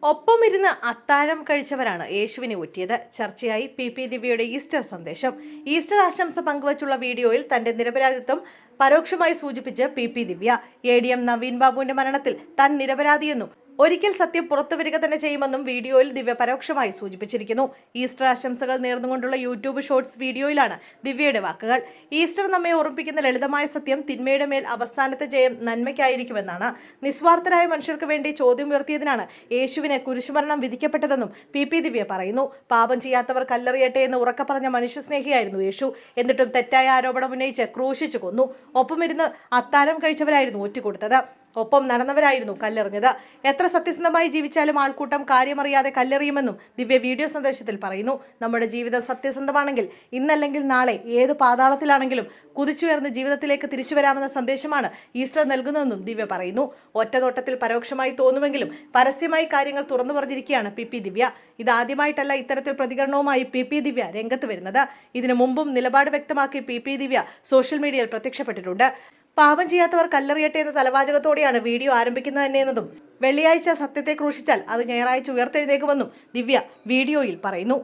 ഒപ്പമിരുന്ന് അത്താഴം കഴിച്ചവരാണ് യേശുവിനെ ഊറ്റിയത്. ചർച്ചയായി പി ദിവ്യയുടെ ഈസ്റ്റർ സന്ദേശം. ഈസ്റ്റർ ആശംസ പങ്കുവച്ചുള്ള വീഡിയോയിൽ തന്റെ നിരപരാധിത്വം പരോക്ഷമായി സൂചിപ്പിച്ച് പി ദിവ്യ ADM നവീൻ ബാബുവിന്റെ മരണത്തിൽ താൻ നിരപരാധിയെന്നും ഒരിക്കൽ സത്യം പുറത്തുവരിക തന്നെ ചെയ്യുമെന്നും വീഡിയോയിൽ ദിവ്യ പരോക്ഷമായി സൂചിപ്പിച്ചിരിക്കുന്നു. ഈസ്റ്റർ ആശംസകൾ നേർന്നുകൊണ്ടുള്ള യൂട്യൂബ് ഷോർട്സ് വീഡിയോയിലാണ് ദിവ്യയുടെ വാക്കുകൾ. ഈസ്റ്റർ നമ്മെ ഓർമ്മിപ്പിക്കുന്ന ലളിതമായ സത്യം തിന്മയുടെ മേൽ അവസാനത്തെ ജയം നന്മയ്ക്കായിരിക്കുമെന്നാണ്. നിസ്വാർത്ഥരായ മനുഷ്യർക്ക് വേണ്ടി ചോദ്യം ഉയർത്തിയതിനാണ് യേശുവിനെ കുരിശുമരണം വിധിക്കപ്പെട്ടതെന്നും പി ദിവ്യ പറയുന്നു. പാപം ചെയ്യാത്തവർ കല്ലെറിയട്ടെ എന്ന് ഉറക്കെ പറഞ്ഞ മനുഷ്യസ്നേഹിയായിരുന്നു യേശു. എന്നിട്ടും തെറ്റായ ആരോപണം ഉന്നയിച്ച് ക്രൂശിച്ചു കൊന്നു. ഒപ്പമിരുന്ന് അത്താഴം കഴിച്ചവരായിരുന്നു ഒറ്റുകൊടുത്തത്. ഒപ്പം നടന്നവരായിരുന്നു കല്ലെറിഞ്ഞത്. എത്ര സത്യസന്ധമായി ജീവിച്ചാലും ആൾക്കൂട്ടം കാര്യമറിയാതെ കല്ലെറിയുമെന്നും ദിവ്യ വീഡിയോ സന്ദേശത്തിൽ പറയുന്നു. നമ്മുടെ ജീവിതം സത്യസന്ധമാണെങ്കിൽ ഇന്നല്ലെങ്കിൽ നാളെ ഏത് പാതാളത്തിലാണെങ്കിലും കുതിച്ചുയർന്ന് ജീവിതത്തിലേക്ക് തിരിച്ചു വരാമെന്ന സന്ദേശമാണ് ഈസ്റ്റർ നൽകുന്നതെന്നും ദിവ്യ പറയുന്നു. ഒറ്റനോട്ടത്തിൽ പരോക്ഷമായി തോന്നുമെങ്കിലും പരസ്യമായി കാര്യങ്ങൾ തുറന്നു പറഞ്ഞിരിക്കുകയാണ് പി ദിവ്യ. ഇതാദ്യമായിട്ടല്ല ഇത്തരത്തിൽ പ്രതികരണവുമായി പി ദിവ്യ രംഗത്ത് വരുന്നത്. ഇതിനു മുമ്പും നിലപാട് വ്യക്തമാക്കി പി ദിവ്യ സോഷ്യൽ മീഡിയയിൽ പ്രത്യക്ഷപ്പെട്ടിട്ടുണ്ട്. പാപം ചെയ്യാത്തവർ കല്ലെറിയട്ടെ എന്ന തലവാചകത്തോടെയാണ് വീഡിയോ ആരംഭിക്കുന്നത് തന്നെ എന്നതും വെള്ളിയാഴ്ച സത്യത്തെ ക്രൂശിച്ചാൽ അത് ഞായറാഴ്ച ഉയർത്തെഴുന്നേക്കുമെന്നും ദിവ്യ വീഡിയോയിൽ പറയുന്നു.